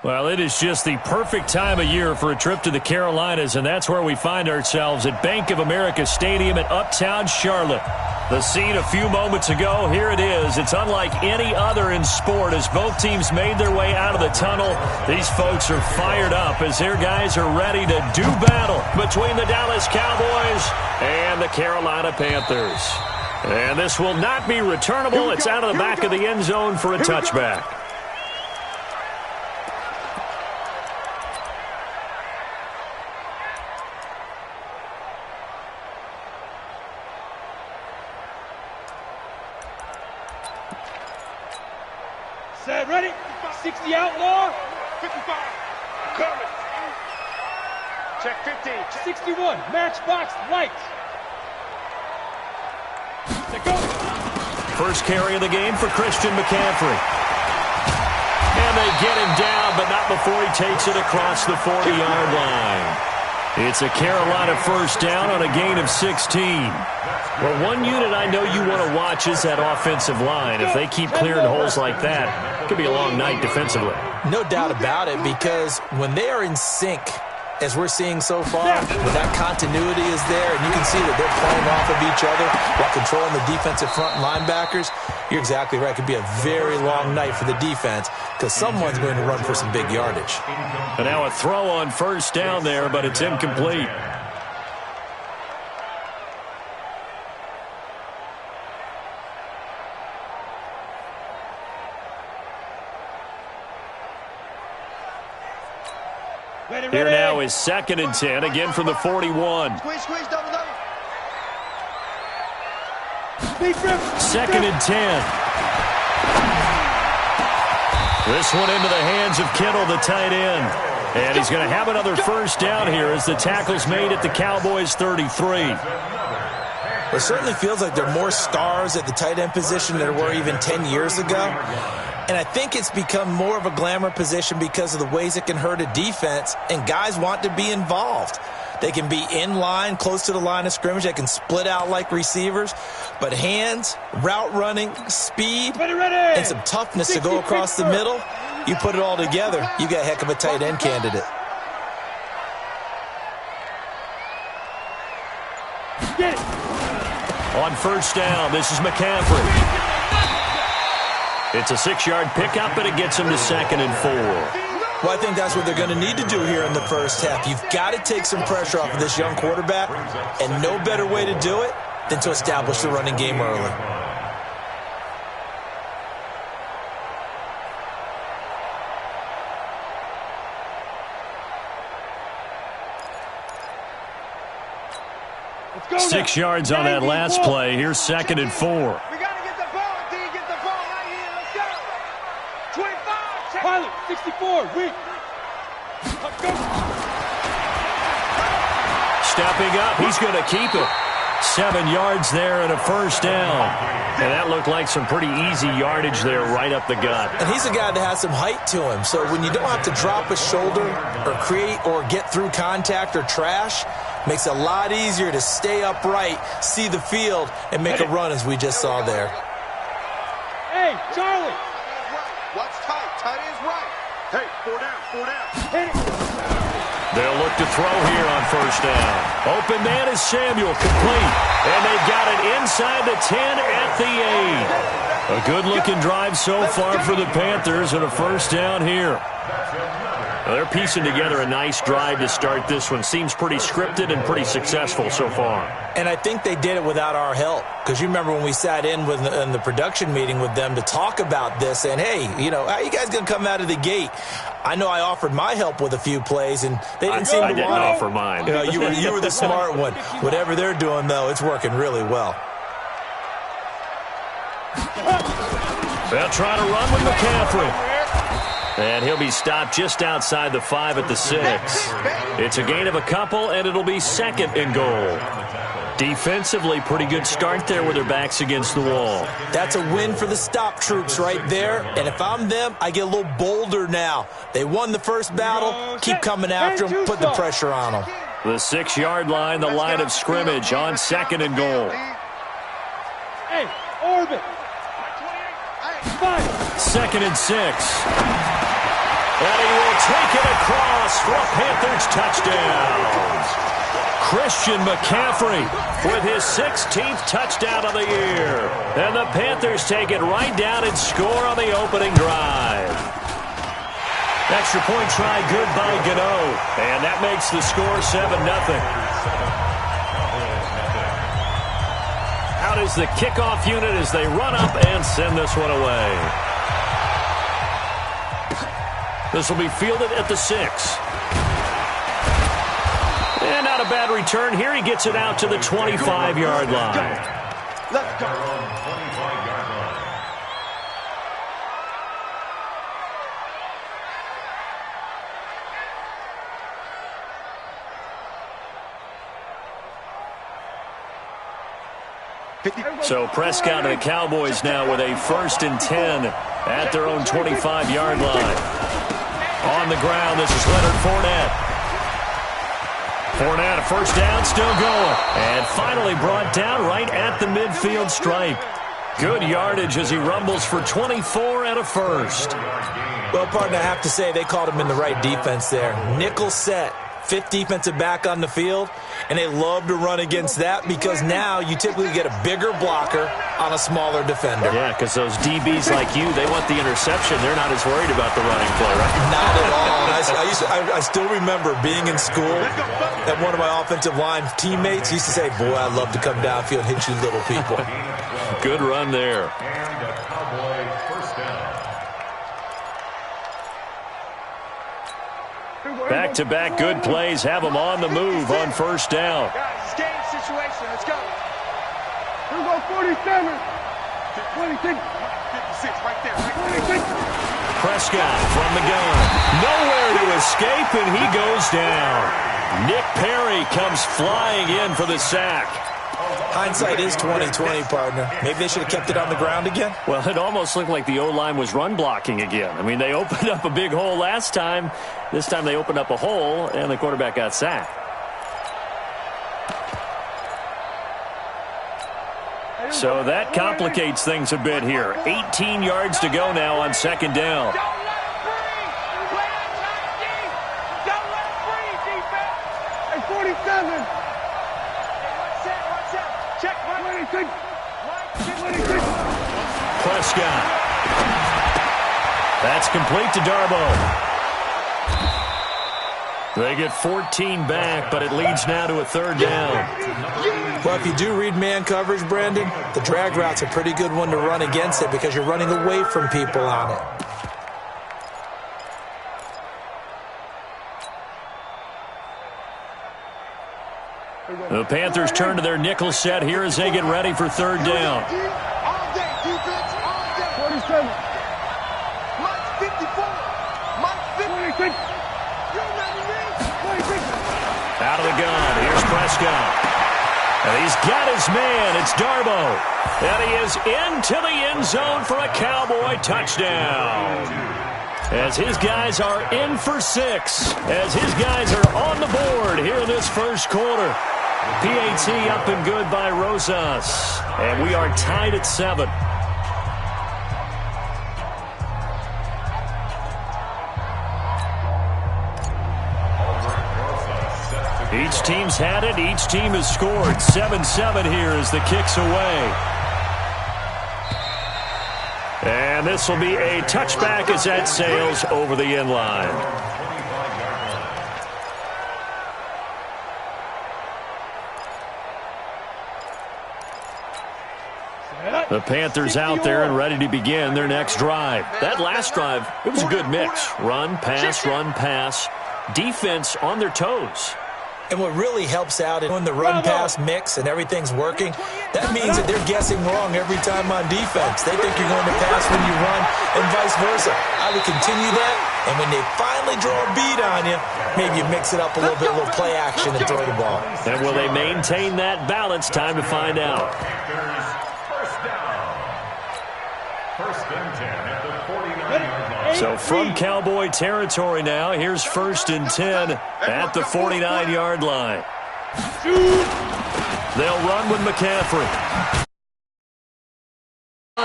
Well, it is just the perfect time of year for a trip to the Carolinas, and that's where we find ourselves at Bank of America Stadium in Uptown Charlotte. The scene a few moments ago, here it is. It's unlike any other in sport as both teams made their way out of the tunnel. These folks are fired up as their guys are ready to do battle between the Dallas Cowboys and the Carolina Panthers. And this will not be returnable. It's out of the back of the end zone for a touchback. Set, ready? 60 outlaw. 55. Coming. Check 15. 61. Matchbox lights. Set, go. First carry of the game for Christian McCaffrey. And they get him down, but not before he takes it across the 40-yard line. It's a Carolina first down on a gain of 16. Well, one unit I know you want to watch is that offensive line. If they keep clearing holes like that, it could be a long night defensively. No doubt about it, because when they are in sync, as we're seeing so far, when that continuity is there, and you can see that they're playing off of each other while controlling the defensive front linebackers, you're exactly right. It could be a very long night for the defense because someone's going to run for some big yardage. And now a throw on first down there, but it's incomplete. Here now is 2nd and 10, again from the 41. Squeeze, double. 2nd and 10. This one into the hands of Kittle, the tight end. And he's going to have another first down here as the tackle's made at the Cowboys' 33. It certainly feels like there are more stars at the tight end position than there were even 10 years ago. And I think it's become more of a glamour position because of the ways it can hurt a defense, and guys want to be involved. They can be in line, close to the line of scrimmage. They can split out like receivers. But hands, route running, speed, and some toughness to go across the middle, you put it all together, you got a heck of a tight end candidate. Get it. On first down, this is McCaffrey. It's a 6-yard pickup, but it gets him to 2nd and 4. Well, I think that's what they're going to need to do here in the first half. You've got to take some pressure off of this young quarterback, and no better way to do it than to establish the running game early. Let's go. 6 yards on that last play. Here's 2nd and 4. We got to get the ball, D. Get the ball right here. Let's go. 25. Pilot, 64. Weak. Let's go. Stepping up, he's going to keep it. 7 yards there and a first down. And that looked like some pretty easy yardage there right up the gut. And he's a guy that has some height to him. So when you don't have to drop a shoulder or create or get through contact or trash, makes it a lot easier to stay upright, see the field, and make a run as we just saw there. Hey, Charlie. Watch tight. Tight is right. Hey, 4 down. Hit it. They'll look to throw here on first down. Open man is Samuel, complete. And they've got it inside the 10 at the 8. A good-looking drive so far for the Panthers and a first down here. Well, they're piecing together a nice drive to start this one. Seems pretty scripted and pretty successful so far. And I think they did it without our help. Because you remember when we sat in the production meeting with them to talk about this, and hey, you know, how are you guys going to come out of the gate? I know I offered my help with a few plays, and they didn't seem to want it. I didn't offer mine. You know, you were the smart one. Whatever they're doing, though, it's working really well. They'll try to run with McCaffrey. And he'll be stopped just outside the 5 at the 6. It's a gain of a couple, and it'll be 2nd and goal. Defensively, pretty good start there with their backs against the wall. That's a win for the stop troops right there. And if I'm them, I get a little bolder now. They won the first battle. Keep coming after them. Put the pressure on them. The 6-yard line, the line of scrimmage on 2nd and goal. Hey, orbit. 2nd and 6. And he will taken across for a Panthers touchdown. Christian McCaffrey with his 16th touchdown of the year. And the Panthers take it right down and score on the opening drive. Extra point try good by Gano. And that makes the score 7-0. Out is the kickoff unit as they run up and send this one away. This will be fielded at the 6. And not a bad return here. He gets it out to the 25-yard line. Let's go. So Prescott and the Cowboys now with a 1st and 10 at their own 25-yard line. On the ground, this is Leonard Fournette. Fournette, a first down, still going. And finally brought down right at the midfield stripe. Good yardage as he rumbles for 24 and a first. Well, partner, I have to say they called him in the right defense there. Nickel set. 5th defensive back on the field, and they love to run against that because now you typically get a bigger blocker on a smaller defender. Yeah, because those DBs like you, they want the interception. They're not as worried about the running play, right? Not at all. I still remember being in school that one of my offensive line teammates used to say, boy, I'd love to come downfield and hit you little people. Good run there. Back-to-back good plays have them on the move on first down. Guys, it's game situation. Let's go. Here we go, 47. 26. 56, right there. 26. Prescott from the gun. Nowhere to escape, and he goes down. Nick Perry comes flying in for the sack. Hindsight is 20/20, partner. Maybe they should have kept it on the ground again. Well, it almost looked like the O-line was run blocking again. I mean, they opened up a big hole last time. This time they opened up a hole, and the quarterback got sacked. So that complicates things a bit here. 18 yards to go now on second down. Don't let it free. Play outside deep. Don't let it free, defense. Hey, 47. Watch out. Check 26. 26. Prescott. That's complete to Darbo. They get 14 back, but it leads now to a 3rd down. Well, if you do read man coverage, Brandon, the drag route's a pretty good one to run against it because you're running away from people on it. The Panthers turn to their nickel set here as they get ready for 3rd down. All day, defense, all day. 47. Mike 54. Mike 56. Out of the gun, here's Prescott. And he's got his man, it's Darbo. And he is into the end zone for a Cowboy touchdown. As his guys are in for 6. As his guys are on the board here in this first quarter. PAT up and good by Rosas. And we are tied at 7. Each team's had it. Each team has scored. 7-7 here as the kick's away. And this will be a touchback as that sails over the end line. The Panthers out there and ready to begin their next drive. That last drive, it was a good mix. Run, pass, defense on their toes. And what really helps out is when the run-pass mix and everything's working, that means that they're guessing wrong every time on defense. They think you're going to pass when you run and vice versa. I would continue that, and when they finally draw a beat on you, maybe you mix it up a little bit, a little play action and throw the ball. And will they maintain that balance? Time to find out. First and 10 at the 49-yard line. So from Cowboy territory now, here's 1st and 10 at the 49-yard line. They'll run with McCaffrey.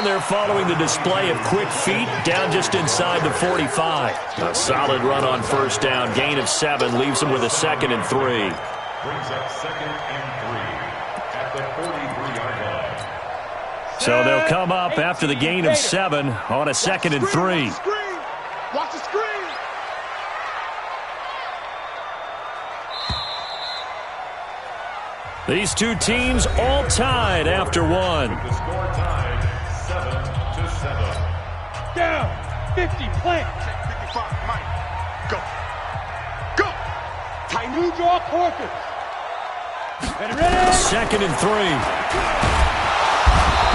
They're following the display of quick feet down just inside the 45. A solid run on first down. Gain of 7 leaves them with a 2nd and 3. Brings up 2nd and 3 at the 43-yard line. So they'll come up after the gain of 7 on a 2nd and 3. Watch the screen. These two teams all tied after 1. The score tied 7-7. Down. 50. Plant. 55. Mike. Go. Go. Tight new draw quarters. Ready? 2nd and 3.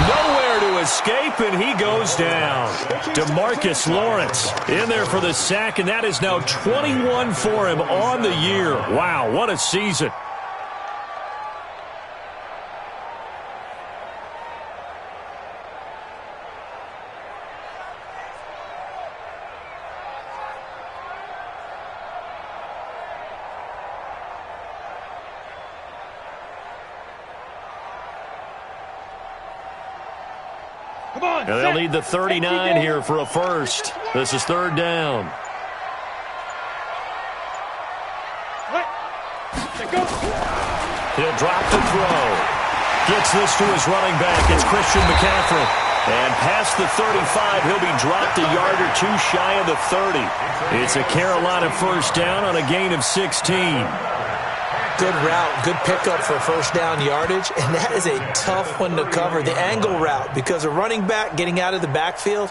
Nowhere to escape, and he goes down. DeMarcus Lawrence in there for the sack, and that is now 21 for him on the year. Wow, what a season. Come on, And they'll need the 39 here for a first. This is 3rd down. He'll drop to throw. Gets this to his running back. It's Christian McCaffrey. And past the 35, he'll be dropped a yard or 2 shy of the 30. It's a Carolina first down on a gain of 16. Good route, good pickup for first down yardage, and that is a tough one to cover, the angle route, because a running back getting out of the backfield,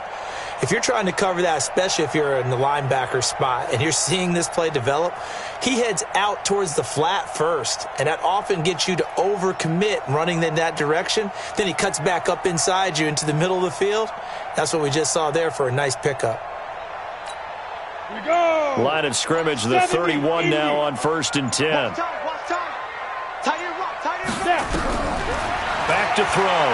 if you're trying to cover that, especially if you're in the linebacker spot and you're seeing this play develop, he heads out towards the flat first, and that often gets you to overcommit running in that direction. Then he cuts back up inside you into the middle of the field. That's what we just saw there for a nice pickup. Here we go. Line of scrimmage, the 31 now on 1st and 10. Back to throw.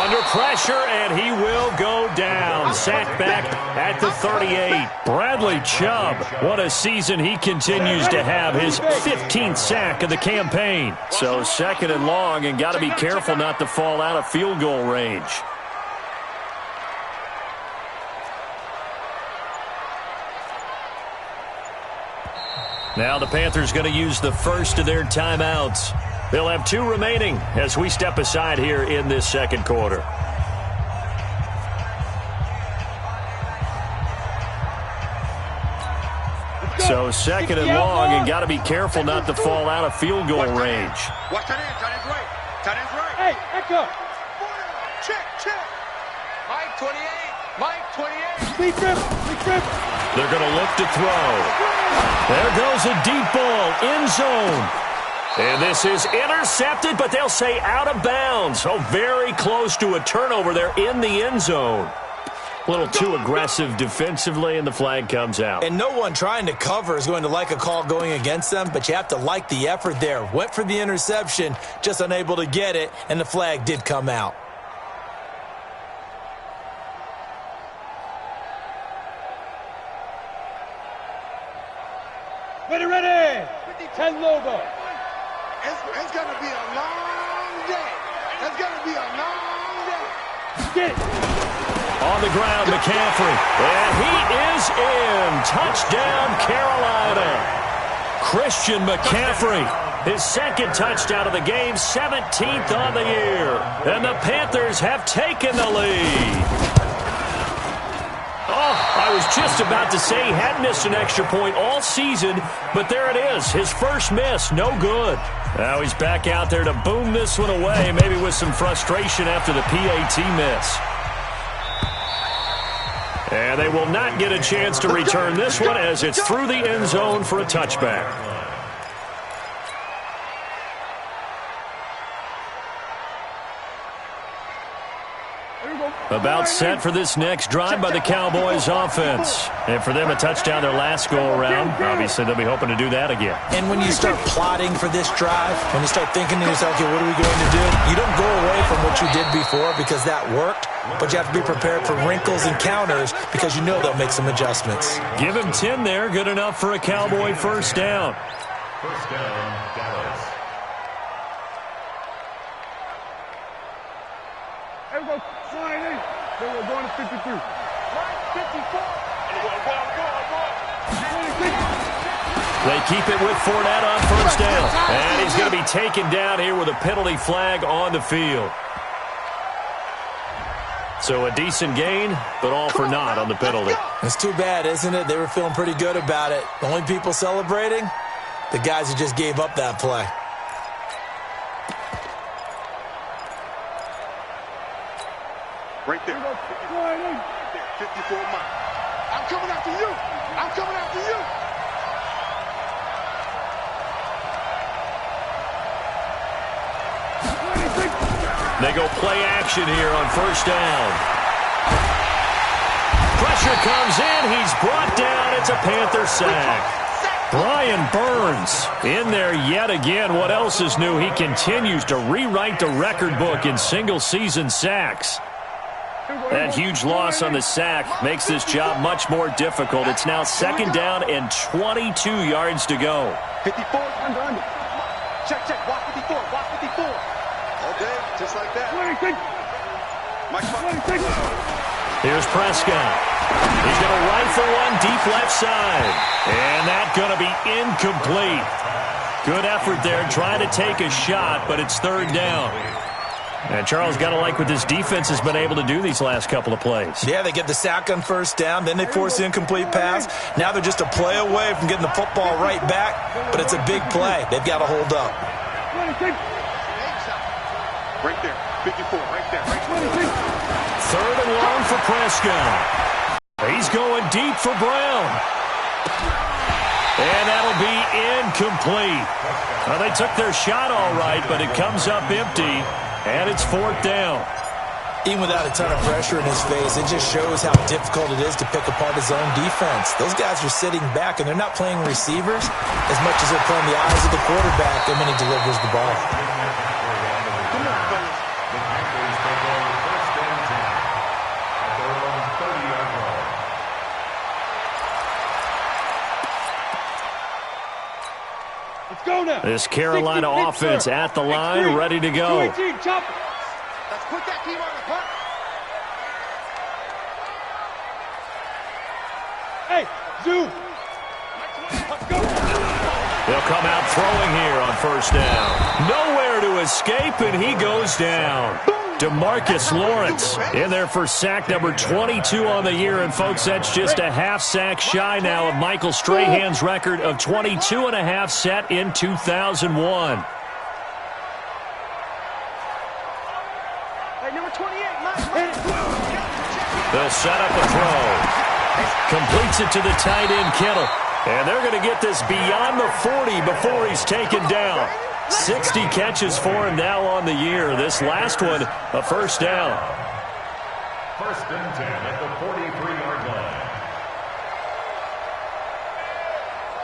Under pressure, and he will go down. Sacked back at the 38. Bradley Chubb, what a season he continues to have. His 15th sack of the campaign. So 2nd and long, and got to be careful not to fall out of field goal range. Now the Panthers going to use the first of their timeouts. They'll have 2 remaining as we step aside here in this 2nd quarter. So 2nd and long, and got to be careful not to fall out of field goal range. Watch that in. Tight end's right. Tight end's right. Hey, echo. Check. Mike 28. Mike 28. Sleep rip. They're going to look to throw. There goes a deep ball, end zone. And this is intercepted, but they'll say out of bounds. So very close to a turnover there in the end zone. A little too aggressive defensively, and the flag comes out. And no one trying to cover is going to like a call going against them, but you have to like the effort there. Went for the interception, just unable to get it, and the flag did come out. Ready. 10 logo. It's going to be a long day. It's going to be a long day. Get it. On the ground, McCaffrey. And he is in. Touchdown, Carolina. Christian McCaffrey. His 2nd touchdown of the game, 17th on the year. And the Panthers have taken the lead. Oh, I was just about to say he hadn't missed an extra point all season, but there it is. His first miss, no good. Now he's back out there to boom this one away, maybe with some frustration after the PAT miss. And they will not get a chance to return this one as it's through the end zone for a touchback. About set for this next drive by the Cowboys offense. And for them, a touchdown their last go-around. Obviously, they'll be hoping to do that again. And when you start plotting for this drive, when you start thinking to yourself, okay, what are we going to do? You don't go away from what you did before because that worked, but you have to be prepared for wrinkles and counters because you know they'll make some adjustments. Give him 10 there. Good enough for a Cowboy first down. First down, Dallas. They keep it with Fournette on first down. And he's going to be taken down here with a penalty flag on the field. So a decent gain, but all for naught on the penalty. It's too bad, isn't it? They were feeling pretty good about it. The only people celebrating? The guys who just gave up that play. Right there. 54 miles. I'm coming after you. I'm coming after you. They go play action here on first down. Pressure comes in. He's brought down. It's a Panther sack. Brian Burns in there yet again. What else is new? He continues to rewrite the record book in single-season sacks. That huge loss on the sack makes this job much more difficult. It's now second down and 22 yards to go. 54, under. Check, watch 54, watch 54. All day, just like that. Here's Prescott. He's going to rifle one deep left side. And that's going to be incomplete. Good effort there trying to take a shot, but it's third down. And Charles, got to like what this defense has been able to do these last couple of plays. Yeah, they get the sack on first down, then they force the incomplete pass. Now they're just a play away from getting the football right back, but it's a big play. They've got to hold up. Right there, 54, right there. Third and long for Prescott. He's going deep for Brown. And that'll be incomplete. Well, they took their shot all right, but it comes up empty, and it's fourth down. Even without a ton of pressure in his face, it just shows how difficult it is to pick apart his own defense. Those guys are sitting back, and they're not playing receivers as much as they're playing the eyes of the quarterback and when he delivers the ball. Come on, fellas. The Panthers take over first and 10 at their own 30-yard line. Let's go now. This Carolina 60, offense sir. at the line, ready to go. 218, chop it. Let's put that team on the puck. Hey, zoom. Let's go. They'll come out throwing here on first down. Nowhere to escape, and he goes down. DeMarcus Lawrence in there for sack number 22 on the year. And, folks, that's just a half sack shy now of Michael Strahan's record of 22 and a half set in 2001. Hey, number 28, Mike. They'll set up a throw. Completes it to the tight end, Kittle. And they're going to get this beyond the 40 before he's taken down. 60 catches for him now on the year. This last one, a first down. First and 10 at the 43-yard line.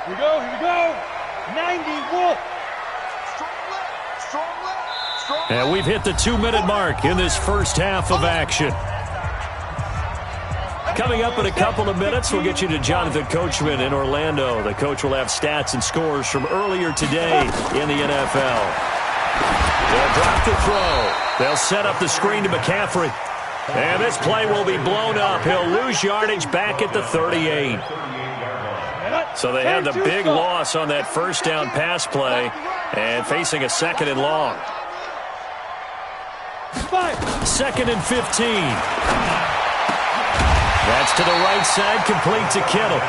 Here we go. 90 Wolf. Strong left. And we've hit the 2-minute mark in this first half of action. Coming up in a couple of minutes, we'll get you to Jonathan Coachman in Orlando. The coach will have stats and scores from earlier today in the NFL. They'll drop the throw. They'll set up the screen to McCaffrey. And this play will be blown up. He'll lose yardage back at the 38. So they had the big loss on that first down pass play and facing a second and long. Second and 15. That's to the right side, complete to Kittle.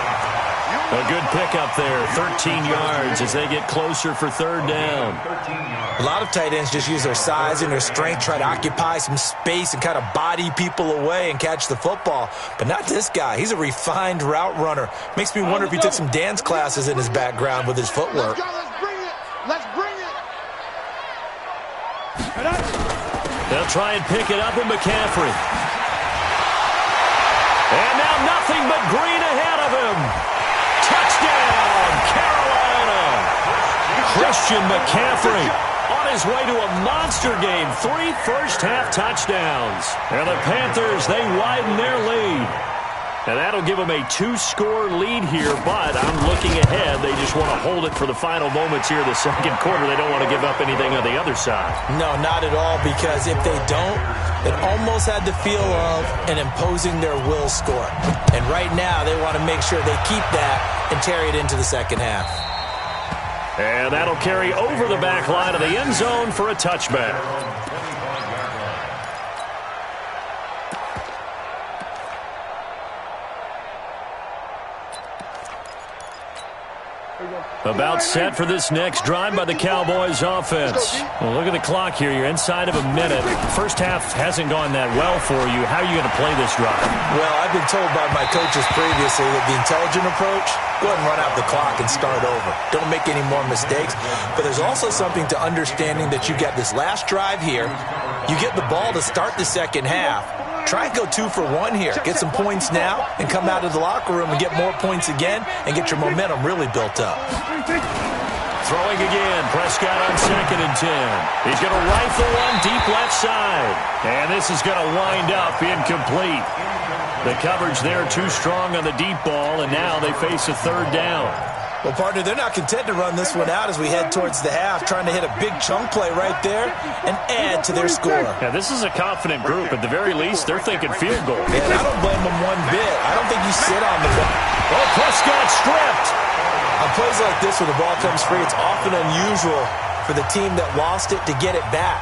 A good pickup there, 13 yards as they get closer for third down. A lot of tight ends just use their size and their strength, try to occupy some space and kind of body people away and catch the football. But not this guy. He's a refined route runner. Makes me wonder if he took some dance classes in his background with his footwork. Let's bring it. Let's bring it. They'll try and pick it up with McCaffrey. And now nothing but green ahead of him. Touchdown, Carolina. Christian McCaffrey on his way to a monster game. 3 first-half touchdowns. And the Panthers, they widen their lead. And that'll give them a 2-score lead here, but I'm looking ahead. They just want to hold it for the final moments here of the second quarter. They don't want to give up anything on the other side. No, not at all, because if they don't, it almost had the feel of an imposing their will score. And right now, they want to make sure they keep that and carry it into the second half. And that'll carry over the back line of the end zone for a touchback. About set for this next drive by the Cowboys offense. Well, look at the clock here. You're inside of a minute. First half hasn't gone that well for you. How are you going to play this drive? Well, I've been told by my coaches previously that the intelligent approach, go ahead and run out the clock and start over. Don't make any more mistakes. But there's also something to understanding that you get this last drive here. You get the ball to start the second half. Try and go 2 for 1 here. Get some points now and come out of the locker room and get more points again and get your momentum really built up. Throwing again. Prescott on 2nd and 10. He's going to rifle one deep left side. And this is going to wind up incomplete. The coverage there too strong on the deep ball, and now they face a 3rd down. Well, partner, they're not content to run this one out as we head towards the half, trying to hit a big chunk play right there and add to their score. Yeah, this is a confident group. At the very least, they're thinking field goal. And I don't blame them one bit. I don't think you sit on the ball. Oh, Prescott stripped. On plays like this where the ball comes free, it's often unusual for the team that lost it to get it back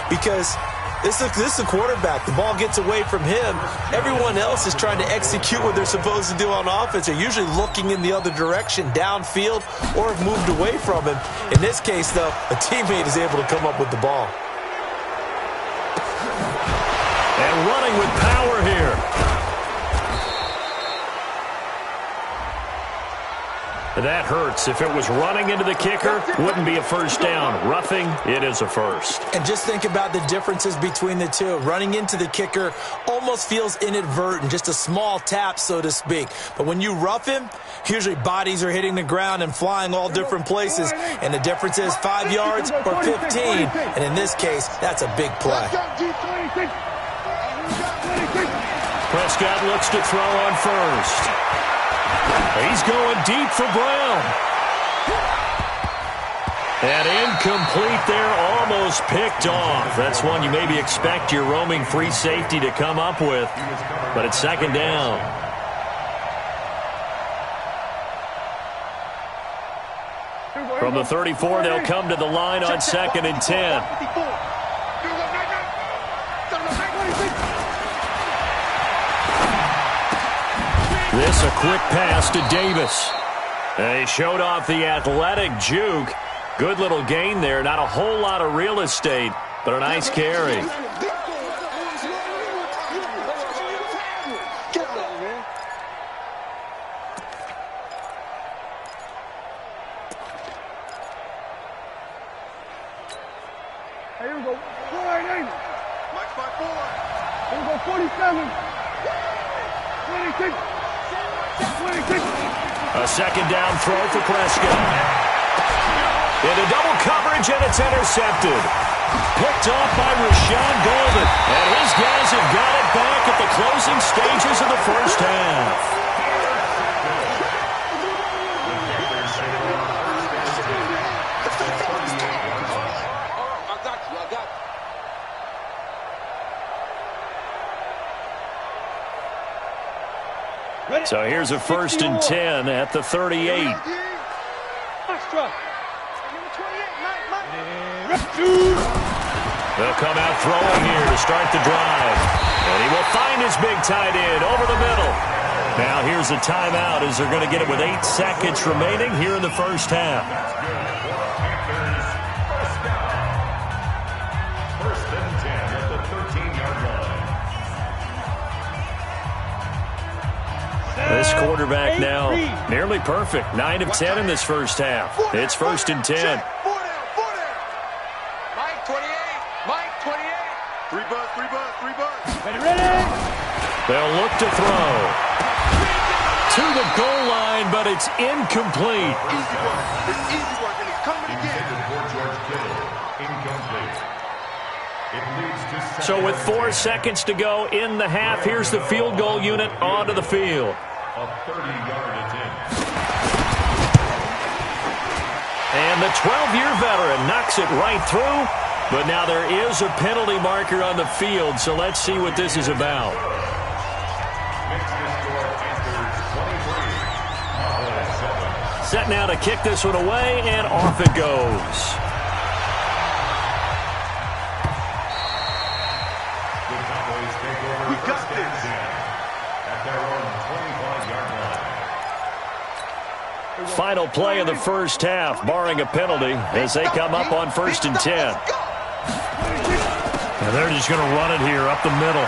because this is the quarterback. The ball gets away from him. Everyone else is trying to execute what they're supposed to do on offense. They're usually looking in the other direction, downfield, or have moved away from him. In this case, though, a teammate is able to come up with the ball. And running with power here. That hurts. If it was running into the kicker, wouldn't be a first down. Roughing, it is a first. And just think about the differences between the two. Running into the kicker almost feels inadvertent, just a small tap, so to speak. But when you rough him, usually bodies are hitting the ground and flying all different places. And the difference is 5 yards or 15. And in this case, that's a big play. Prescott looks to throw on first. He's going deep for Brown. And incomplete there, almost picked off. That's one you maybe expect your roaming free safety to come up with. But it's 2nd down. From the 34, they'll come to the line on 2nd and 10. This a quick pass to Davis. They showed off the athletic juke. Good little gain there. Not a whole lot of real estate, but a nice carry. Here we go. 488. Mike 5-4. Here we go. 47. 26. 26. A 2nd down throw for Prescott. Into double coverage, and it's intercepted. Picked off by Rashawn Golden. And his guys have got it back at the closing stages of the first half. So here's a 1st and 10 at the 38. They'll come out throwing here to start the drive. And he will find his big tight end over the middle. Now here's a timeout as they're going to get it with 8 seconds remaining here in the first half. First and 10 at the 13-yard line. This quarterback now nearly perfect. 9 of 10 in this first half. It's 1st and 10. Mike 28. Mike 28. 3 buzz, 3 buzz, 3 buzz. Ready? They'll look to throw. To the goal line, but it's incomplete. Easy work. It's easy work, and it's coming again. Intended for George Kittle. Incomplete. So with 4 seconds to go in the half, here's the field goal unit onto the field. A 30-yard attempt. And the 12-year veteran knocks it right through. But now there is a penalty marker on the field, so let's see what this is about. Makes the score Panthers 23, Cowboys 7. Set now to kick this one away, and off it goes. The Cowboys take over We got first and 10 at their own 25-yard line. Final play of the first half, barring a penalty, as they come up on 1st and 10. And they're just going to run it here up the middle.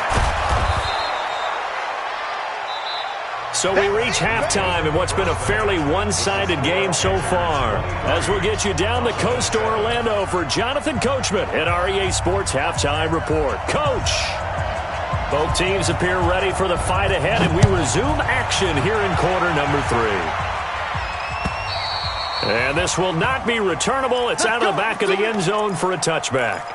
So we reach halftime in what's been a fairly one-sided game so far. As we'll get you down the coast to Orlando for Jonathan Coachman at REA Sports Halftime Report. Coach! Both teams appear ready for the fight ahead, and we resume action here in quarter number 3. And this will not be returnable. It's out of the back of the end zone for a touchback.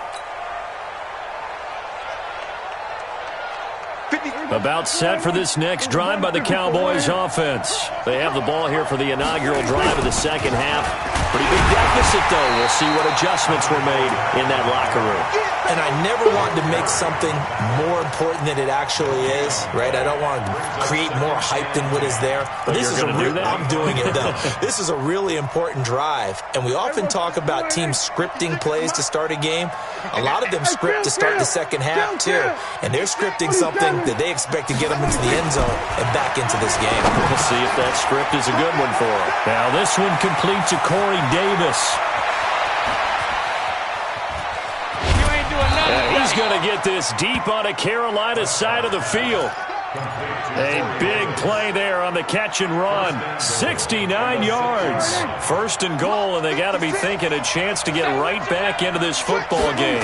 About set for this next drive by the Cowboys offense. They have the ball here for the inaugural drive of the second half. Pretty big deficit, though. We'll see what adjustments were made in that locker room. And I never want to make something more important than it actually is, right? I don't want to create more hype than what is there. But this is I'm doing it, though. This is a really important drive. And we often talk about teams scripting plays to start a game. A lot of them script to start the second half, too. And they're scripting something that they expect to get them into the end zone and back into this game. We'll see if that script is a good one for them. Now this one complete to Corey Davis. He's going to get this deep on a Carolina side of the field. A big play there on the catch and run. 69 yards. 1st and goal, and they got to be thinking a chance to get right back into this football game.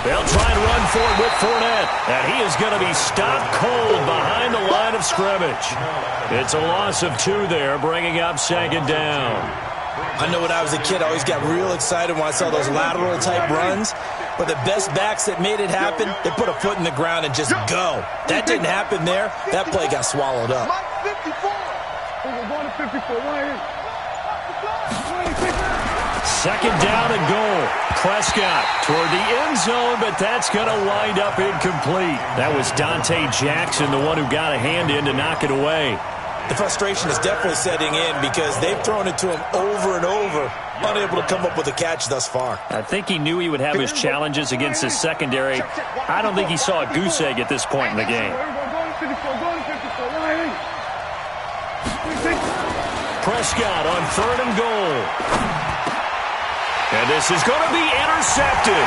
They'll try and run for it with Fournette. And he is going to be stopped cold behind the line of scrimmage. It's a loss of 2 there, bringing up 2nd down. I know when I was a kid, I always got real excited when I saw those lateral-type runs. But the best backs that made it happen, they put a foot in the ground and just go. That didn't happen there. That play got swallowed up. 2nd down and goal. Prescott toward the end zone, but that's going to wind up incomplete. That was Dante Jackson, the one who got a hand in to knock it away. The frustration is definitely setting in because they've thrown it to him over and over, unable to come up with a catch thus far. I think he knew he would have his challenges against his secondary. I don't think he saw a goose egg at this point in the game. Prescott on 3rd and goal. And this is going to be intercepted.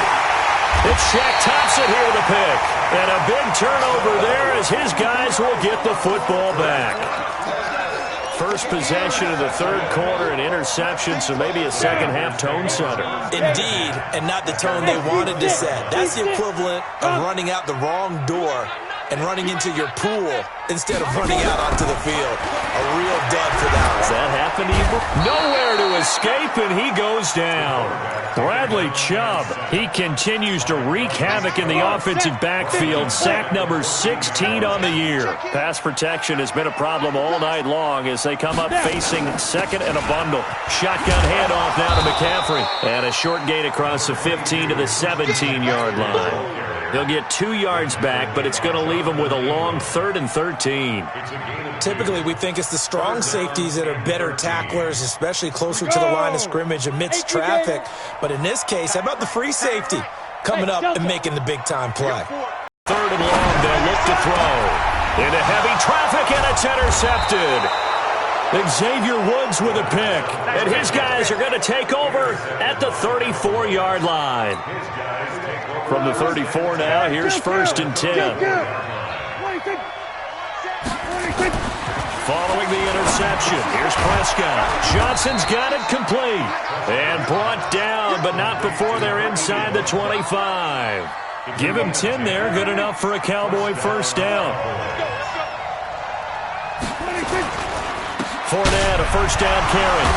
It's Shaq Thompson here with a pick. And a big turnover there as his guys will get the football back. First possession of the 3rd quarter, an interception, so maybe a second-half tone setter. Indeed, and not the tone they wanted to set. That's the equivalent of running out the wrong door and running into your pool instead of running out onto the field. A real dud for that one. Does that happen to you? Nowhere to escape, and he goes down. Bradley Chubb, he continues to wreak havoc in the offensive backfield. Sack number 16 on the year. Pass protection has been a problem all night long as they come up facing 2nd and a bundle. Shotgun handoff now to McCaffrey. And a short gain across the 15 to the 17-yard line. He'll get 2 yards back, but it's going to leave him with a long 3rd and 13. Typically, we think it's the strong safeties that are better tacklers, especially closer to the line of scrimmage amidst traffic. But in this case, how about the free safety coming up and making the big-time play? 3rd and long, they'll look to throw. Into heavy traffic, and it's intercepted. Xavier Woods with a pick. And his guys are going to take over at the 34-yard line. From the 34 now, here's 1st and 10. Following the interception, here's Prescott. Johnson's got it complete. And brought down, but not before they're inside the 25. Give him 10 there, good enough for a Cowboy 1st down. Fournette, a 1st down carry.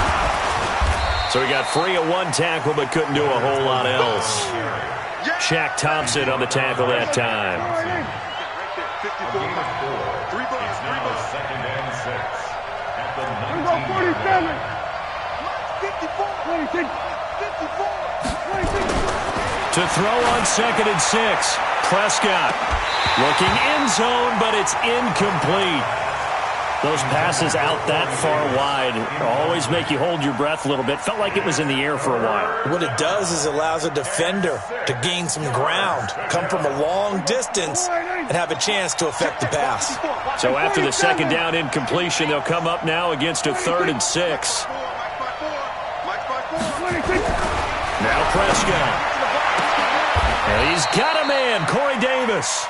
So he got free of 1 tackle, but couldn't do a whole lot else. Shaq Thompson on the tackle that time. 54 miles. 3 balls, 3 balls. Second and 6 at the 47. 54. 54. To throw on 2nd and 6. Prescott looking end zone, but it's incomplete. Those passes out that far wide always make you hold your breath a little bit. Felt like it was in the air for a while. What it does is it allows a defender to gain some ground, come from a long distance, and have a chance to affect the pass. So after the 2nd down incompletion, they'll come up now against a 3rd and 6. Now Prescott. And he's got a man, Corey Davis.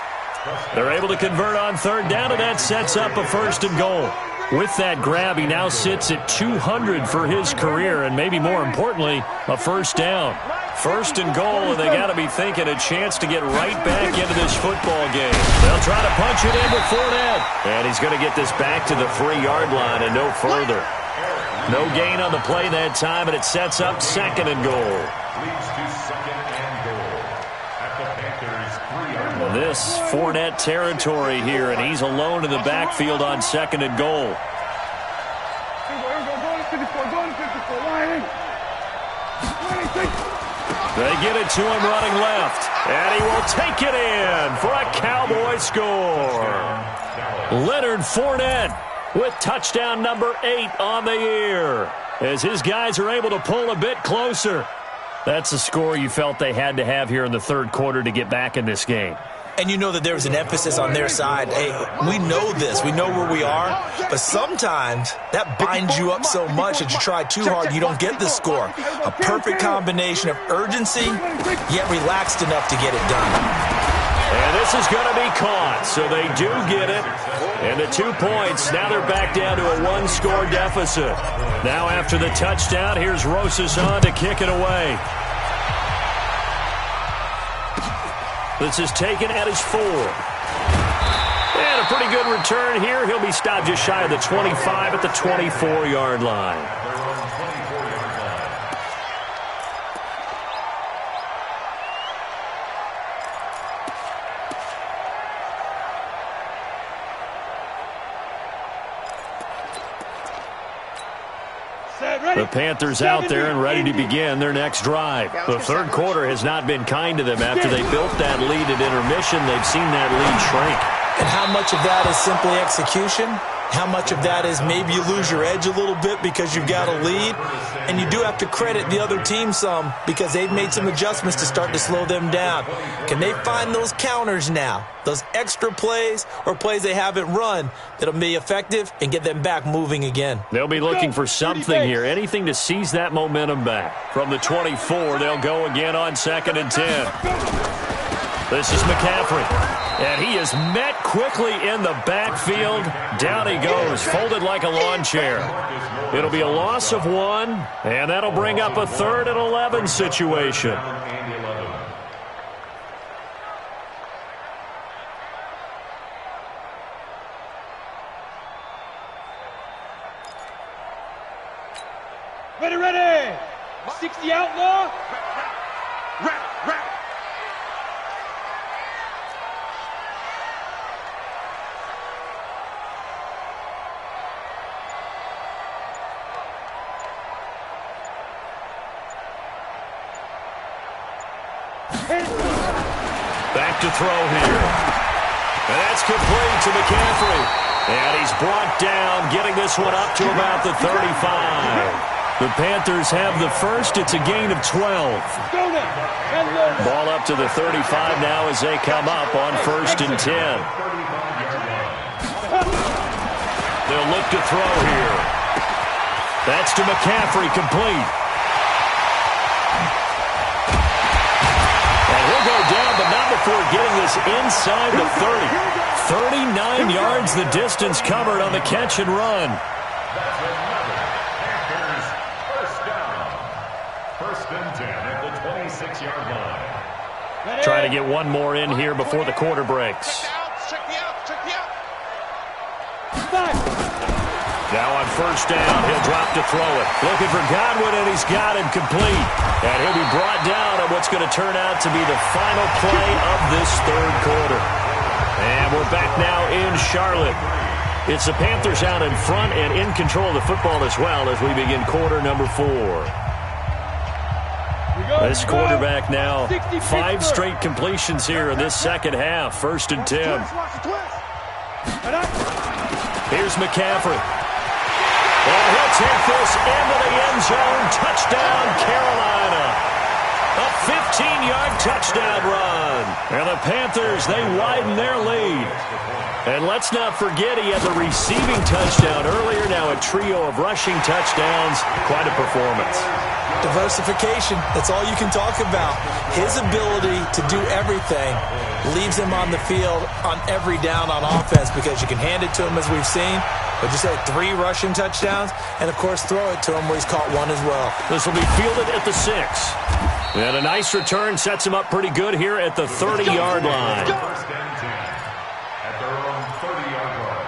They're able to convert on 3rd down, and that sets up a 1st and goal. With that grab, he now sits at 200 for his career, and maybe more importantly, a 1st down. 1st and goal, and they got to be thinking a chance to get right back into this football game. They'll try to punch it in with Fournette. And he's going to get this back to the 3-yard line and no further. No gain on the play that time, and it sets up 2nd and goal. leads to 2nd and goal at the Panthers 3-yard line. This Fournette territory here, and he's alone in the backfield on 2nd and goal. They get it to him running left, and he will take it in for a Cowboy score. Leonard Fournette with touchdown number 8 on the year, as his guys are able to pull a bit closer. That's a score you felt they had to have here in the 3rd quarter to get back in this game. And you know that there was an emphasis on their side. Hey, we know this. We know where we are. But sometimes that binds you up so much that you try too hard, you don't get the score. A perfect combination of urgency, yet relaxed enough to get it done. And this is going to be caught, so they do get it. And the 2 points, now they're back down to a 1-score deficit. Now after the touchdown, here's Rosas on to kick it away. This is taken at his 4. And a pretty good return here. He'll be stopped just shy of the 25 at the 24-yard line. The Panthers out there and ready to begin their next drive. The 3rd quarter has not been kind to them. After they built that lead at intermission, they've seen that lead shrink. And how much of that is simply execution? How much of that is maybe you lose your edge a little bit because you've got a lead? And you do have to credit the other team some because they've made some adjustments to start to slow them down. Can they find those counters now, those extra plays or plays they haven't run that'll be effective and get them back moving again? They'll be looking for something here, anything to seize that momentum back. From the 24, they'll go again on 2nd and 10. This is McCaffrey, and he is met quickly in the backfield. Down he goes, folded like a lawn chair. It'll be a loss of 1, and that'll bring up a 3rd and 11 situation. Ready. 60 outlaw. Back to throw here. And that's complete to McCaffrey. And he's brought down, getting this one up to about the 35. The Panthers have the first. It's a gain of 12. Ball up to the 35 now as they come up on 1st and 10. They'll look to throw here. That's to McCaffrey, complete. And he'll go down, but not before getting this inside the 30. 39 yards the distance covered on the catch and run. Trying to get one more in here before the quarter breaks. Now on first down, he'll drop to throw it. Looking for Godwin, and he's got him complete. And he'll be brought down at what's going to turn out to be the final play of this third quarter. And we're back now in Charlotte. It's the Panthers out in front and in control of the football as well as we begin quarter number 4. This quarterback now 5 straight completions here in this second half. 1st and 10. Here's McCaffrey. And he'll take this into the end zone. Touchdown, Carolina. A 15-yard touchdown run. And the Panthers, they widen their lead. And let's not forget he had the receiving touchdown earlier. Now a trio of rushing touchdowns. Quite a performance. Diversification, that's all you can talk about. His ability to do everything leaves him on the field on every down on offense because you can hand it to him as we've seen. But you said 3 rushing touchdowns, and of course throw it to him where he's caught 1 as well. This will be fielded at the 6. And a nice return sets him up pretty good here at the 30-yard line. First and 10 at their own 30-yard line.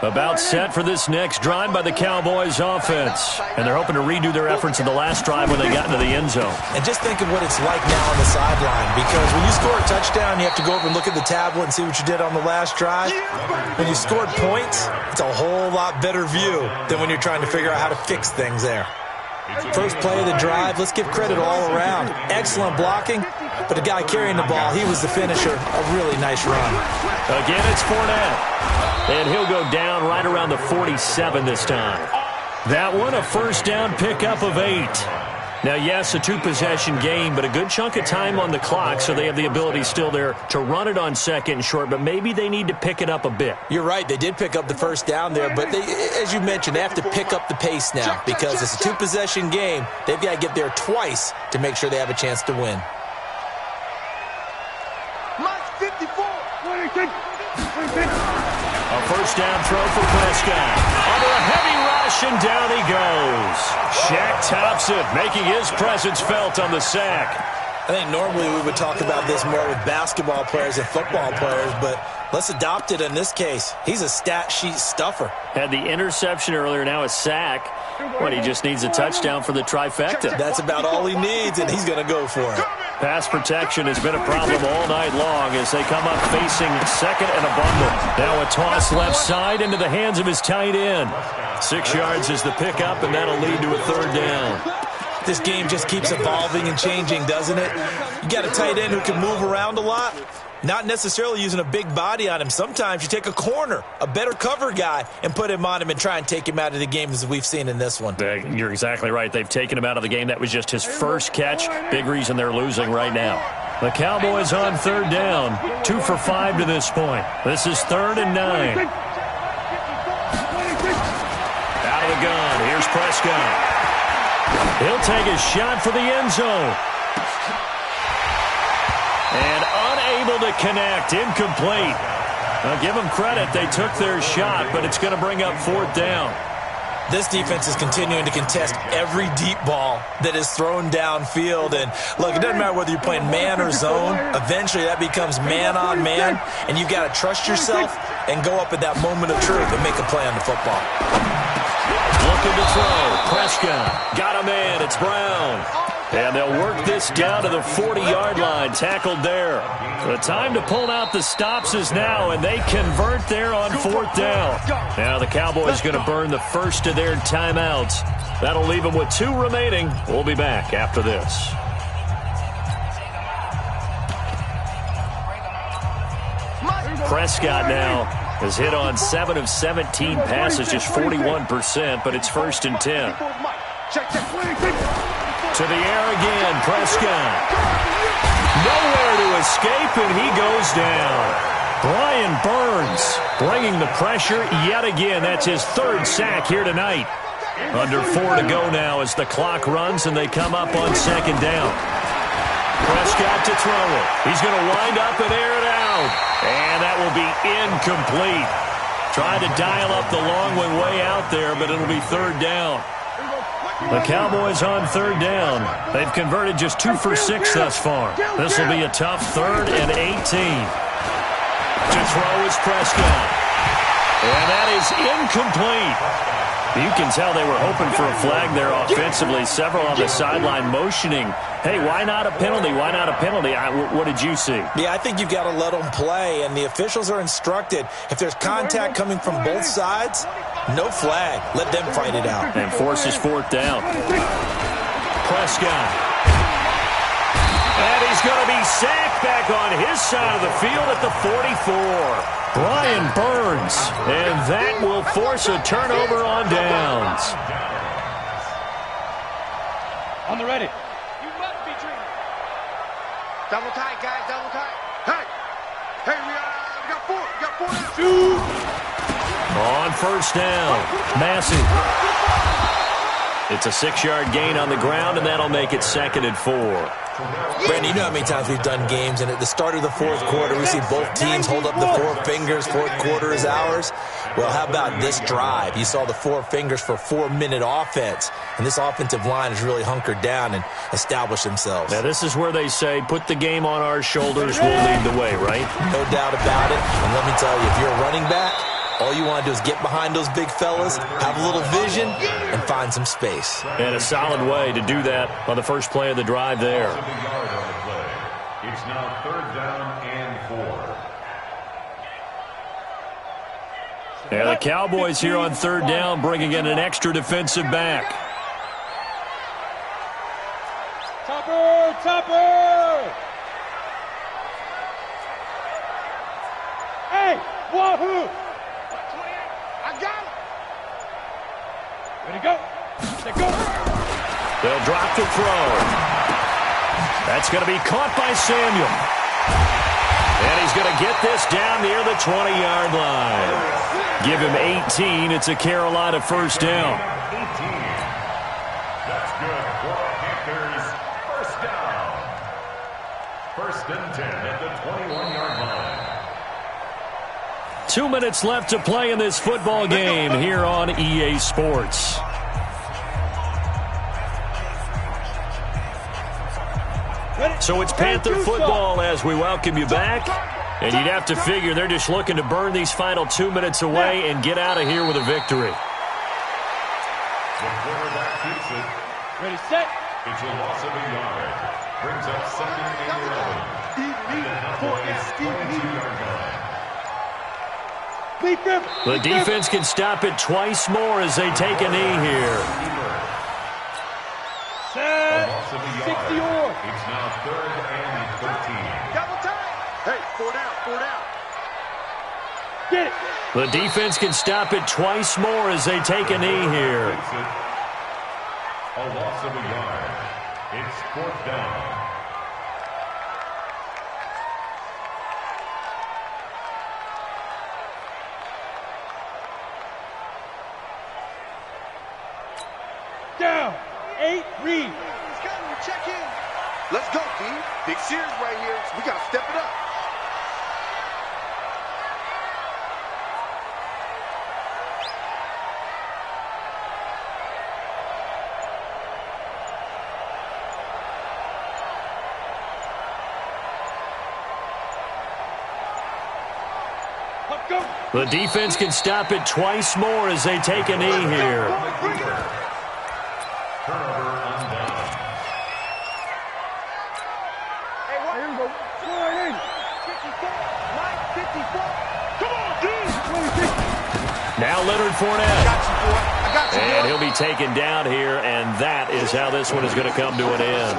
About set for this next drive by the Cowboys offense. And they're hoping to redo their efforts in the last drive when they got into the end zone. And just think of what it's like now on the sideline, because when you score a touchdown, you have to go over and look at the tablet and see what you did on the last drive. When you scored points, it's a whole lot better view than when you're trying to figure out how to fix things there. First play of the drive, let's give credit all around. Excellent blocking, but the guy carrying the ball, he was the finisher. A really nice run. Again, it's Fournette. And he'll go down right around the 47 this time. That one, a first down pickup of 8. Now, yes, a 2-possession game, but a good chunk of time on the clock, so they have the ability still there to run it on 2nd and short, but maybe they need to pick it up a bit. You're right. They did pick up the first down there, but they, as you mentioned, they have to pick up the pace now because it's a 2-possession game. They've got to get there twice to make sure they have a chance to win. Mike 54. A first down throw for Prescott. Under a heavy rush, and down he goes. Shaq tops it, making his presence felt on the sack. I think normally we would talk about this more with basketball players and football players, but let's adopt it in this case. He's a stat sheet stuffer. Had the interception earlier, now a sack. But he just needs a touchdown for the trifecta. That's about all he needs, and he's going to go for it. Pass protection has been a problem all night long as they come up facing 2nd and a bundle. Now a toss left side into the hands of his tight end. 6 yards is the pickup, and that'll lead to a 3rd down. This game just keeps evolving and changing, doesn't it? You got a tight end who can move around a lot. Not necessarily using a big body on him. Sometimes you take a corner, a better cover guy, and put him on him and try and take him out of the game as we've seen in this one. You're exactly right. They've taken him out of the game. That was just his first catch. Big reason they're losing right now. The Cowboys on 3rd down. 2 for 5 to this point. This is 3rd and 9. Out of the gun. Here's Prescott. He'll take a shot for the end zone. And unable to connect. Incomplete. Now give them credit. They took their shot, but it's going to bring up 4th down. This defense is continuing to contest every deep ball that is thrown downfield. And, look, it doesn't matter whether you're playing man or zone. Eventually that becomes man on man, and you've got to trust yourself and go up at that moment of truth and make a play on the football. Looking to throw. Prescott. Got a man. It's Brown. And they'll work this down to the 40-yard line. Tackled there. The time to pull out the stops is now, and they convert there on 4th down. Now the Cowboys going to burn the first of their timeouts. That'll leave them with 2 remaining. We'll be back after this. Prescott now has hit on 7 of 17 passes, just 41%, but it's 1st and 10. To the air again, Prescott. Nowhere to escape, and he goes down. Brian Burns bringing the pressure yet again. That's his 3rd sack here tonight. Under 4 to go now as the clock runs, and they come up on 2nd down. Prescott to throw it. He's going to wind up and air it out. And that will be incomplete. Trying to dial up the long one way out there, but it'll be 3rd down. The Cowboys on third down. They've converted just 2 for 6 thus far. This will be a tough 3rd and 18. To throw is Prescott. And that is incomplete. You can tell they were hoping for a flag there offensively. Several on the sideline motioning, hey, why not a penalty? Why not a penalty? What did you see? Yeah, I think you've got to let them play, and the officials are instructed, if there's contact coming from both sides, no flag. Let them fight it out. And forces 4th down. Prescott. And he's going to be sacked back on his side of the field at the 44. Brian Burns, and that will force a turnover on downs. On the ready. You must be dreaming. Double tight, guys, double tight. Hey, we got 4. We got 4 now. Shoot. On first down, Massey. It's a 6-yard gain on the ground, and that'll make it 2nd and 4. Brandon, you know how many times we've done games, and at the start of the 4th quarter, we see both teams hold up the 4 fingers, 4th quarter is ours. Well, how about this drive? You saw the 4 fingers for 4-minute offense, and this offensive line has really hunkered down and established themselves. Now, this is where they say, put the game on our shoulders, we'll lead the way, right? No doubt about it, and let me tell you, if you're a running back, all you want to do is get behind those big fellas, have a little vision, and find some space. And a solid way to do that on the first play of the drive there. It's now 3rd down and 4. And the Cowboys here on 3rd down, bringing in an extra defensive back. Topper! Hey, wahoo! I got him. Ready to go. Let go. They'll drop the throw. That's going to be caught by Samuel. And he's going to get this down near the 20-yard line. Give him 18. It's a Carolina first down. 18. That's good for Panthers. First down. 1st and 10 at the 21-yard line. 2 minutes left to play in this football game here on EA Sports. So it's Panther football as we welcome you back. And you'd have to figure they're just looking to burn these final 2 minutes away and get out of here with a victory. The quarterback keeps it. Ready, set. It's a loss of a yard. Brings up 2nd and 11. The defense can stop it twice more as they take a knee here. Set. 60 or. It's now 3rd and 13. Double time. Hey, 4 down, 4 down. Get it. The defense can stop it twice more as they take a knee here. A loss of a yard. It's 4th down. Down. 8, read. Check in. Let's go, D. Big series right here. We got to step it up. The defense can stop it twice more as they take a knee here. Turnover on down. Hey, what? Here we go. 54. Come on, D. Now Leonard Fournette. Got you, boy. I got you, boy. And he'll be taken down here, and that is how this one is going to come to an end.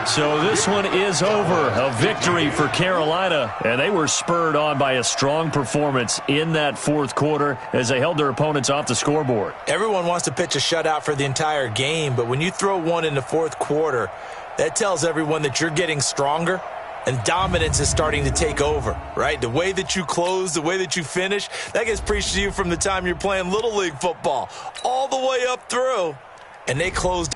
So this one is over. A victory for Carolina, and they were spurred on by a strong performance in that 4th quarter as they held their opponents off the scoreboard. Everyone wants to pitch a shutout for the entire game, but when you throw one in the 4th quarter, that tells everyone that you're getting stronger and dominance is starting to take over, right? The way that you close, the way that you finish, that gets preached to you from the time you're playing Little League football all the way up through, and they closed